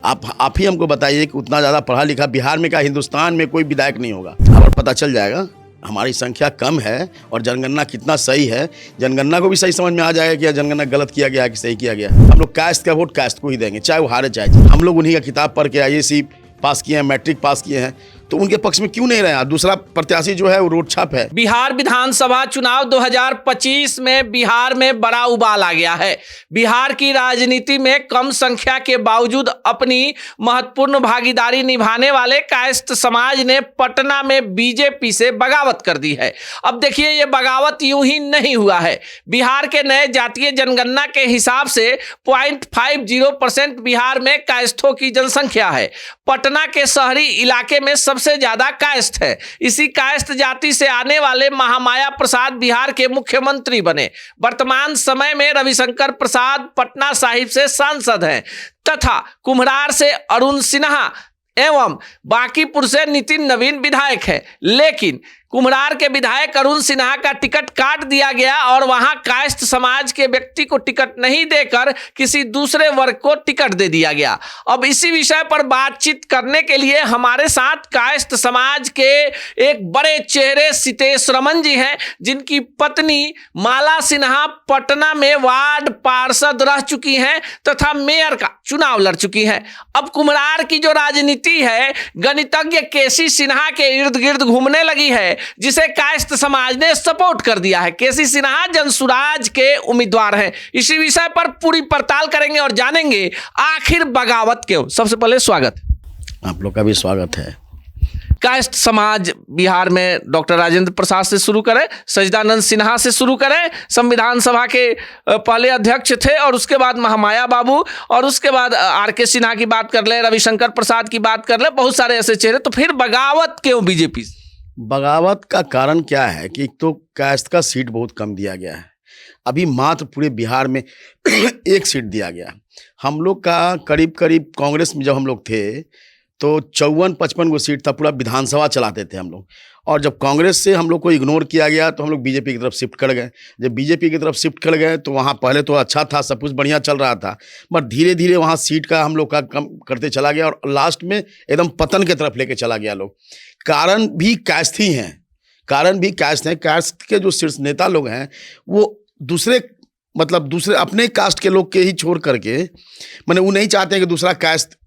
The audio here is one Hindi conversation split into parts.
आप ही हमको बताइए कि उतना ज़्यादा पढ़ा लिखा बिहार में क्या हिंदुस्तान में कोई विधायक नहीं होगा। और पता चल जाएगा हमारी संख्या कम है और जनगणना कितना सही है। जनगणना को भी सही समझ में आ जाएगा कि जनगणना गलत किया गया है कि सही किया गया। हम लोग कास्ट का वोट कास्ट को ही देंगे, चाहे वो हारे चाहे जीते। हम लोग उन्हीं का किताब पढ़ के IAC पास किए हैं, मैट्रिक पास किए हैं, तो उनके पक्ष में क्यों नहीं रहे। दूसरा प्रत्याशी जो है वो रोड छाप है। बिहार विधानसभा चुनाव 2025 में बिहार में बड़ा उबाल आ गया है। बिहार की राजनीति में कम संख्या के बावजूद अपनी महत्वपूर्ण भागीदारी निभाने वाले कायस्थ समाज ने पटना में बीजेपी से बगावत कर दी है। अब देखिए, ये बगावत यूं ही नहीं हुआ है। बिहार के नए जातीय जनगणना के हिसाब से 0.50% बिहार में कायस्थों की जनसंख्या है। पटना के शहरी इलाके में सबसे ज्यादा कायस्थ है। इसी कायस्थ जाति से आने वाले महामाया प्रसाद बिहार के मुख्यमंत्री बने। वर्तमान समय में रविशंकर प्रसाद पटना साहिब से सांसद हैं तथा कुम्हरार से अरुण सिन्हा एवं बांकीपुर से नितिन नवीन विधायक है। लेकिन कुम्हरार के विधायक अरुण सिन्हा का टिकट काट दिया गया और वहां कायस्थ समाज के व्यक्ति को टिकट नहीं देकर किसी दूसरे वर्ग को टिकट दे दिया गया। अब इसी विषय पर बातचीत करने के लिए हमारे साथ कायस्थ समाज के एक बड़े चेहरे सितेश रमन जी हैं, जिनकी पत्नी माला सिन्हा पटना में वार्ड पार्षद रह चुकी हैं तथा मेयर का चुनाव लड़ चुकी हैं। अब कुम्हरार की जो राजनीति है गणितज्ञ केसी सिन्हा के इर्द गिर्द घूमने लगी है, जिसे कायस्थ समाज ने सपोर्ट कर दिया है। केसी सिन्हा जनसुराज के उम्मीदवार हैं। इसी विषय पर पूरी पड़ताल करेंगे और जानेंगे आखिर बगावत क्यों। सबसे पहले स्वागत। आप लोग का भी स्वागत है। कायस्थ समाज बिहार में डॉक्टर राजेंद्र प्रसाद से शुरू करें, सजदानंद सिन्हा से शुरू करें, संविधान सभा के पहले अध्यक्ष थे, और उसके बाद महामाया बाबू, और उसके बाद RK सिन्हा की बात कर ले, रविशंकर प्रसाद की बात कर ले, बहुत सारे ऐसे चेहरे। तो फिर बगावत क्यों बीजेपी? बगावत का कारण क्या है कि एक तो कायस्थ का सीट बहुत कम दिया गया है। अभी मात्र पूरे बिहार में एक सीट दिया गया। हम लोग का करीब करीब कांग्रेस में जब हम लोग थे तो 54-55 गो सीट था, पूरा विधानसभा चलाते थे हम लोग। और जब कांग्रेस से हम लोग को इग्नोर किया गया तो हम लोग बीजेपी की तरफ शिफ्ट कर गए। जब बीजेपी की तरफ शिफ्ट कर गए तो वहाँ पहले तो अच्छा था, सब कुछ बढ़िया चल रहा था, बट धीरे धीरे वहाँ सीट का हम लोग का कम करते चला गया और लास्ट में एकदम पतन की तरफ लेके चला गया लोग। कारण भी कायस्थ ही हैं, कारण भी कायस्थ हैं। कायस्थ के जो शीर्ष नेता लोग हैं वो दूसरे अपने कास्ट के लोग के ही छोड़ करके, मैंने वो नहीं चाहते हैं कि दूसरा कायस्थ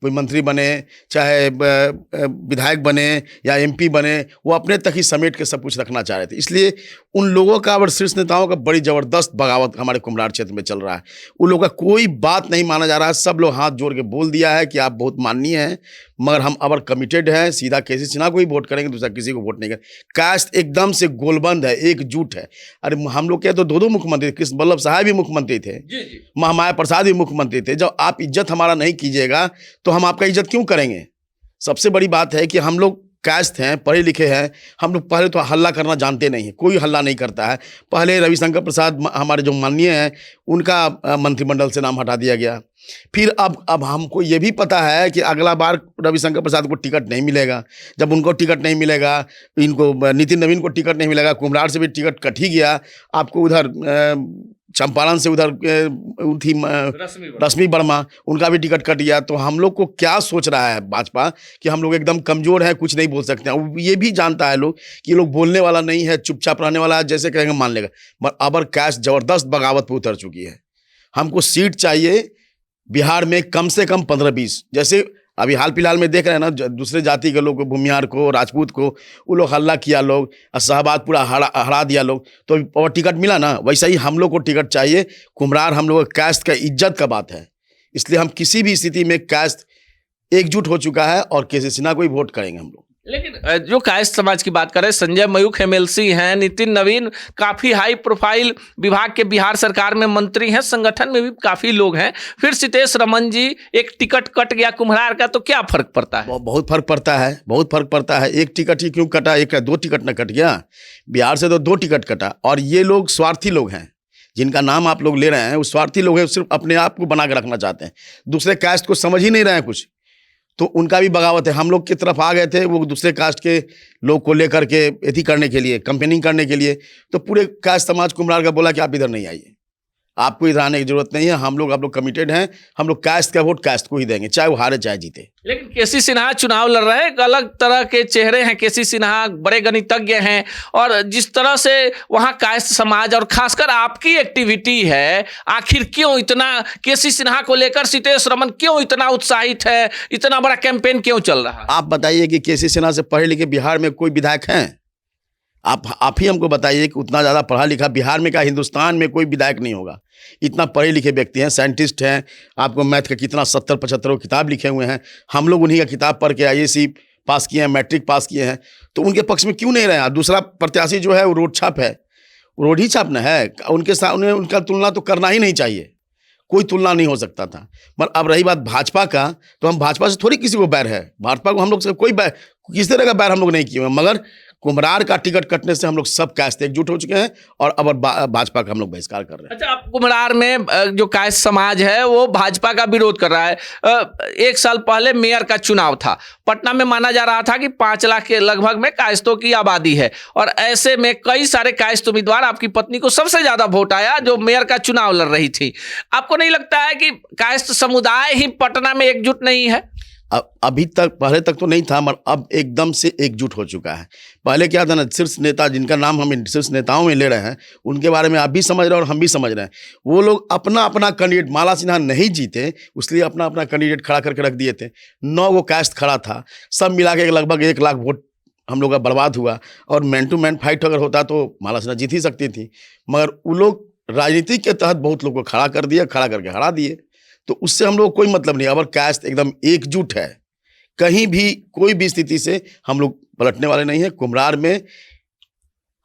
कोई मंत्री बने, चाहे विधायक बने या MP बने, वो अपने तक ही समेट के सब कुछ रखना चाह रहे थे। इसलिए उन लोगों का और शीर्ष नेताओं का बड़ी ज़बरदस्त बगावत हमारे कुम्हरार क्षेत्र में चल रहा है। उन लोगों का कोई बात नहीं माना जा रहा है। सब लोग हाथ जोड़ के बोल दिया है कि आप बहुत माननीय हैं, मगर हम अबर कमिटेड हैं, सीधा केसी सिन्हा को ही वोट करेंगे, दूसरा किसी को वोट नहीं करेंगे। कास्ट एकदम से गोलबंद है, एकजुट है। अरे हम लोग के तो दो मुख्यमंत्री, कृष्ण वल्लभ साहब भी मुख्यमंत्री थे, महामाया प्रसाद भी मुख्यमंत्री थे। जब आप इज्जत हमारा नहीं कीजिएगा तो हम आपका इज्जत क्यों करेंगे। सबसे बड़ी बात है कि हम लोग कायस्थ हैं, पढ़े लिखे हैं। हम लोग पहले तो हल्ला करना जानते नहीं हैं, कोई हल्ला नहीं करता है। पहले रविशंकर प्रसाद हमारे जो माननीय हैं उनका मंत्रिमंडल से नाम हटा दिया गया। फिर अब हमको ये भी पता है कि अगला बार रविशंकर प्रसाद को टिकट नहीं मिलेगा। जब उनको टिकट नहीं मिलेगा, इनको नितिन नवीन को टिकट नहीं मिलेगा, कुम्हरार से भी टिकट कट ही गया, आपको उधर चंपारण से उधर थी रश्मि वर्मा, उनका भी टिकट कट गया। तो हम लोग को क्या सोच रहा है भाजपा कि हम लोग एकदम कमज़ोर हैं, कुछ नहीं बोल सकते हैं। ये भी जानता है लोग कि ये लोग बोलने वाला नहीं है, चुपचाप रहने वाला है, जैसे कहेंगे मान लेगा। पर अबर कायस्थ ज़बरदस्त बगावत पर उतर चुकी है। हमको सीट चाहिए बिहार में कम से कम 15-20। जैसे अभी हाल फिलहाल में देख रहे हैं ना, दूसरे जाति के लोग, भूमिहार को, राजपूत को, वो लोग हल्ला किया लोग, शाहबाद पूरा हरा दिया लोग, तो और टिकट मिला ना। वैसा ही हम लोग को टिकट चाहिए। कुम्हरार हम लोग कायस्थ का इज्जत का बात है, इसलिए हम किसी भी स्थिति में कायस्थ एकजुट हो चुका है और केसी सिन्हा को ही वोट करेंगे हम लोग। लेकिन जो कायस्थ समाज की बात करें, संजय मयूख MLC हैं, नितिन नवीन काफ़ी हाई प्रोफाइल विभाग के बिहार सरकार में मंत्री हैं, संगठन में भी काफ़ी लोग हैं। फिर सितेश रमन जी, एक टिकट कट गया कुम्हरार का, तो क्या फ़र्क पड़ता है? बहुत फ़र्क पड़ता है, बहुत फ़र्क पड़ता है। एक टिकट ही क्यों कटा, एक 2 टिकट ना कट गया। बिहार से तो 2 टिकट कटा। और ये लोग स्वार्थी लोग हैं, जिनका नाम आप लोग ले रहे हैं, वो स्वार्थी लोग हैं, सिर्फ अपने आप को बना के रखना चाहते हैं, दूसरे कास्ट को समझ ही नहीं रहे हैं कुछ। तो उनका भी बगावत है। हम लोग की तरफ आ गए थे, वो दूसरे कास्ट के लोग को लेकर के एथी करने के लिए, कंपेनिंग करने के लिए। तो पूरे कास्ट समाज कुम्हरार का बोला कि आप इधर नहीं आइए, आपको इधर आने की जरूरत नहीं है, हम लोग आप लोग कमिटेड हैं, हम लोग कास्ट का वोट कास्ट को ही देंगे, चाहे वो हारे चाहे जीते। लेकिन केसी सिन्हा चुनाव लड़ रहे हैं, एक अलग तरह के चेहरे हैं केसी सिन्हा, बड़े गणितज्ञ हैं, और जिस तरह से वहाँ कायस्थ समाज और खासकर आपकी एक्टिविटी है, आखिर क्यों इतना केसी सिन्हा को लेकर सितेश रमन क्यों इतना उत्साहित है, इतना बड़ा कैंपेन क्यों चल रहा है? आप बताइए कि केसी सिन्हा से पढ़े लिखे बिहार में कोई विधायक हैं? आप ही हमको बताइए कि उतना ज़्यादा पढ़ा लिखा बिहार में क्या हिंदुस्तान में कोई विधायक नहीं होगा। इतना पढ़े लिखे व्यक्ति हैं, साइंटिस्ट हैं, आपको मैथ का कितना 70-75 किताब लिखे हुए हैं, हम लोग उन्हीं का किताब पढ़ के IAC पास किए हैं, मैट्रिक पास किए हैं, तो उनके पक्ष में क्यों नहीं रहे हैं? दूसरा प्रत्याशी जो है वो रोड छाप है, रोड ही छाप न है, उनके साथ उन्हें उनका तुलना तो करना ही नहीं चाहिए, कोई तुलना नहीं हो सकता था। मगर अब रही बात भाजपा का, तो हम भाजपा से थोड़ी किसी को बैर है, भाजपा को हम लोग से कोई बैर, किसी तरह का बैर हम लोग नहीं किए हैं, मगर कुम्हरार का टिकट कटने से हम लोग सब कायस्थ एकजुट हो चुके हैं और अब भाजपा का हम लोग बहिष्कार कर रहे हैं। अच्छा, आप कुम्हरार में जो कायस्थ समाज है वो भाजपा का विरोध कर रहा है। एक साल पहले मेयर का चुनाव था, पटना में माना जा रहा था कि 5 लाख के लगभग में कायस्थों की आबादी है, और ऐसे में कई सारे कायस्थ उम्मीदवार, आपकी पत्नी को सबसे ज्यादा वोट आया जो मेयर का चुनाव लड़ रही थी। आपको नहीं लगता है कि कायस्थ समुदाय ही पटना में एकजुट नहीं है? अभी तक, पहले तक तो नहीं था, मगर अब एकदम से एकजुट हो चुका है। पहले क्या था ना, शीर्ष नेता जिनका नाम हम शीर्ष नेताओं में ले रहे हैं, उनके बारे में आप भी समझ रहे हैं और हम भी समझ रहे हैं, वो लोग अपना अपना कैंडिडेट, माला सिन्हा नहीं जीते इसलिए अपना अपना कैंडिडेट खड़ा करके रख दिए थे। 9 गो कास्ट खड़ा था, सब मिला के लगभग 1 लाख वोट हम लोग का बर्बाद हुआ, और मैन टू मैन फाइट अगर होता तो माला सिन्हा जीत ही सकती थी, मगर वो लोग राजनीति के तहत बहुत लोग को खड़ा कर दिया, खड़ा करके हरा दिए, तो उससे हम लोग कोई मतलब नहीं। अगर कास्ट एकदम एकजुट है, कहीं भी कोई भी स्थिति से हम लोग पलटने वाले नहीं है। कुम्हरार में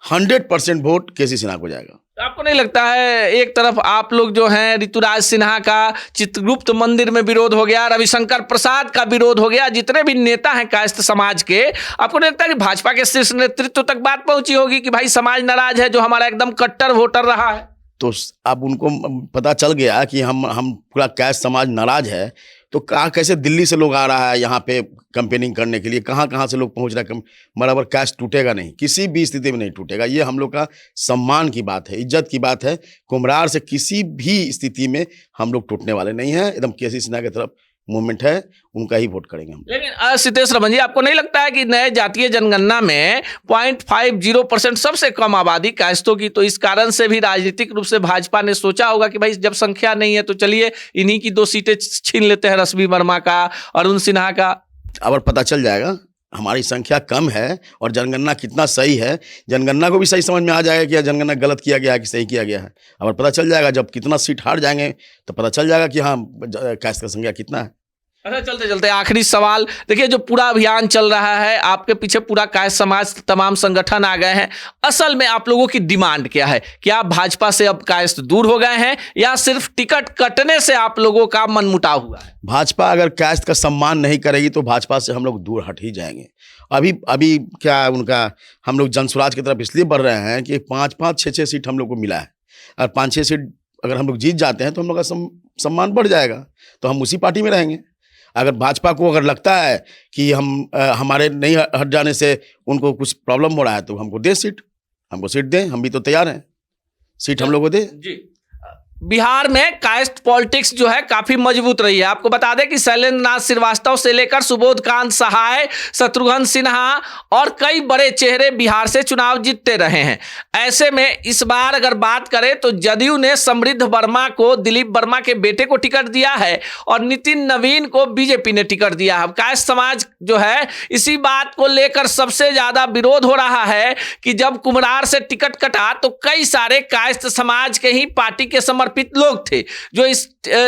100% वोट केसी सिन्हा को जाएगा। तो आपको नहीं लगता है एक तरफ आप लोग जो हैं, ऋतुराज सिन्हा का चित्रगुप्त मंदिर में विरोध हो गया, रविशंकर प्रसाद का विरोध हो गया, जितने भी नेता हैं कायस्थ समाज के, आपको नहीं लगता कि भाजपा के शीर्ष नेतृत्व तक बात पहुंची होगी कि भाई समाज नाराज है, जो हमारा एकदम कट्टर वोटर रहा है? तो अब उनको पता चल गया कि हम पूरा कायस्थ समाज नाराज है, तो कैसे दिल्ली से लोग आ रहा है यहाँ पे कैंपेनिंग करने के लिए, कहाँ से लोग पहुँच रहे हैं, बराबर कास्ट टूटेगा नहीं, किसी भी स्थिति में नहीं टूटेगा। ये हम लोग का सम्मान की बात है, इज्जत की बात है। कुम्हरार से किसी भी स्थिति में हम लोग टूटने वाले नहीं हैं, एकदम केसी सिन्हा की तरफ मूवमेंट है, उनका ही वोट करेंगे हम। लेकिन सितेश रमन जी, आपको नहीं लगता है कि नए जातीय जनगणना में 0.50% सबसे कम आबादी कायस्थों की, तो इस कारण से भी राजनीतिक रूप से भाजपा ने सोचा होगा कि भाई जब संख्या नहीं है तो चलिए इन्हीं की 2 सीटें छीन लेते हैं, रश्मि वर्मा का, अरुण सिन्हा का। अब पता चल जाएगा हमारी संख्या कम है और जनगणना कितना सही है, जनगणना को भी सही समझ में आ जाएगा कि जनगणना गलत किया गया है कि सही किया गया है। अब पता चल जाएगा, जब कितना सीट हार जाएंगे तो पता चल जाएगा कि हाँ कायस्थ का संख्या कितना है। अच्छा, चलते चलते आखिरी सवाल, देखिए जो पूरा अभियान चल रहा है, आपके पीछे पूरा कायस्थ समाज, तमाम संगठन आ गए हैं, असल में आप लोगों की डिमांड क्या है? क्या भाजपा से अब कायस्थ दूर हो गए हैं या सिर्फ टिकट कटने से आप लोगों का मनमुटाव हुआ है? भाजपा अगर कायस्थ का सम्मान नहीं करेगी तो भाजपा से हम लोग दूर हट ही जाएंगे। अभी क्या उनका, हम लोग जनसुराज की तरफ इसलिए बढ़ रहे हैं कि 5-5, 6-6 सीट हम लोग को मिला है, और 5-6 सीट अगर हम लोग जीत जाते हैं तो हम लोग का सम्मान बढ़ जाएगा, तो हम उसी पार्टी में रहेंगे। अगर भाजपा को अगर लगता है कि हमारे नहीं हट जाने से उनको कुछ प्रॉब्लम हो रहा है तो हमको सीट दें, हम भी तो तैयार हैं, सीट हम लोग को दें जी। बिहार में कायस्थ पॉलिटिक्स जो है काफी मजबूत रही है। आपको बता दें कि शैलेंद्र नाथ श्रीवास्तव से लेकर सुबोध कांत सहाय, शत्रुघ्न सिन्हा और कई बड़े चेहरे बिहार से चुनाव जीतते रहे हैं। ऐसे में इस बार अगर बात करें तो जदयू ने समृद्ध वर्मा को, दिलीप वर्मा के बेटे को टिकट दिया है और नितिन नवीन को बीजेपी ने टिकट दिया है। कायस्थ समाज जो है इसी बात को लेकर सबसे ज्यादा विरोध हो रहा है कि जब कुम्हरार से टिकट कटा तो कई सारे कायस्थ समाज के ही पार्टी के समर्पित लोग थे जो इस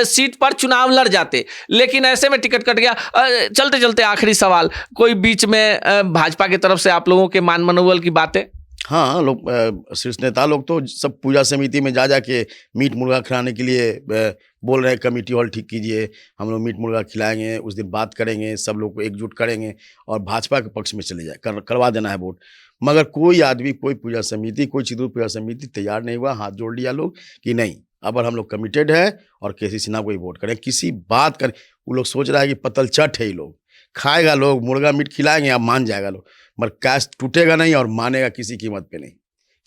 सीट पर चुनाव लड़ जाते, लेकिन ऐसे में टिकट कट गया। चलते चलते आखिरी सवाल, कोई बीच में भाजपा की तरफ से आप लोगों के मान मनोबल की बातें? हाँ, लोग शीर्ष नेता लोग तो सब पूजा समिति में जा के मीट मुर्गा खिलाने के लिए बोल रहे हैं, कमेटी हॉल ठीक कीजिए, हम लोग मीट मुर्गा खिलाएंगे, उस दिन बात करेंगे, सब लोग को एकजुट करेंगे और भाजपा के पक्ष में चले जाए, करवा देना है वोट। मगर कोई आदमी, कोई पूजा समिति, कोई चित्रकूट पूजा समिति तैयार नहीं हुआ, हाथ जोड़ लिया लोग कि नहीं, अब हम लोग कमिटेड है और केसी सिन्हा को ही वोट करें। किसी बात कर, वो लोग सोच रहा है कि पतल चट है, ये लोग खाएगा, लोग मुर्गा मीट खिलाएंगे, अब मान जाएगा लोग, मगर कास्ट टूटेगा नहीं और मानेगा किसी कीमत पे नहीं,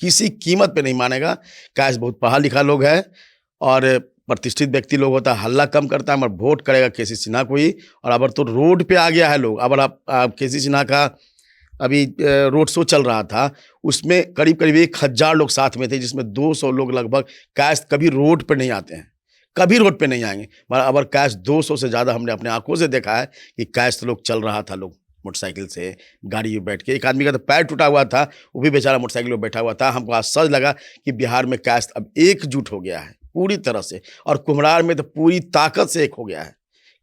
किसी कीमत पे नहीं मानेगा। कास्ट बहुत पढ़ा लिखा लोग है और प्रतिष्ठित व्यक्ति लोग होता है, हल्ला कम करता है, मगर वोट करेगा केसी सिन्हा को ही। और अब तो रोड पे आ गया है लोग। अब आप केसी सिन्हा का अभी रोड शो चल रहा था, उसमें करीब करीब 1000 लोग साथ में थे, जिसमें 200 लोग लगभग काश कभी रोड पे नहीं आते हैं, कभी रोड पे नहीं आएंगे, मगर अब काश 200 से ज़्यादा हमने अपने आंखों से देखा है कि काश लोग चल रहा था, लोग मोटरसाइकिल से, गाड़ी में बैठ के। एक आदमी का तो पैर टूटा हुआ था, वो भी बेचारा मोटरसाइकिल में बैठा हुआ था। हमको आश्चर्य लगा कि बिहार में कास्ट अब एकजुट हो गया है पूरी तरह से, और कुम्हरार में तो पूरी ताकत से एक हो गया है,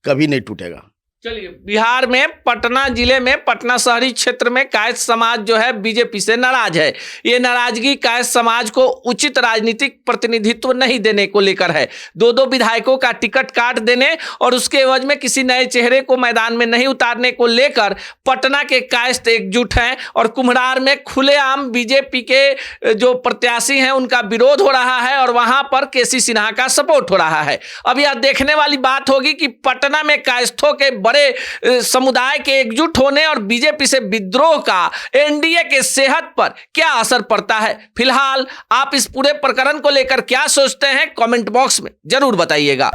कभी नहीं टूटेगा। चलिए, बिहार में पटना जिले में पटना शहरी क्षेत्र में कायस्थ समाज जो है बीजेपी से नाराज है। ये नाराजगी कायस्थ समाज को उचित राजनीतिक प्रतिनिधित्व नहीं देने को लेकर है। 2-2 विधायकों का टिकट काट देने और उसके एवज में किसी नए चेहरे को मैदान में नहीं उतारने को लेकर पटना के कायस्थ एकजुट हैं, और कुम्हरार में खुलेआम बीजेपी के जो प्रत्याशी हैं उनका विरोध हो रहा है, और वहां पर केसी सिन्हा का सपोर्ट हो रहा है। अब यह देखने वाली बात होगी कि पटना में कायस्थों के बड़े समुदाय के एकजुट होने और बीजेपी से विद्रोह का एनडीए के सेहत पर क्या असर पड़ता है। फिलहाल आप इस पूरे प्रकरण को लेकर क्या सोचते हैं, कमेंट बॉक्स में जरूर बताइएगा।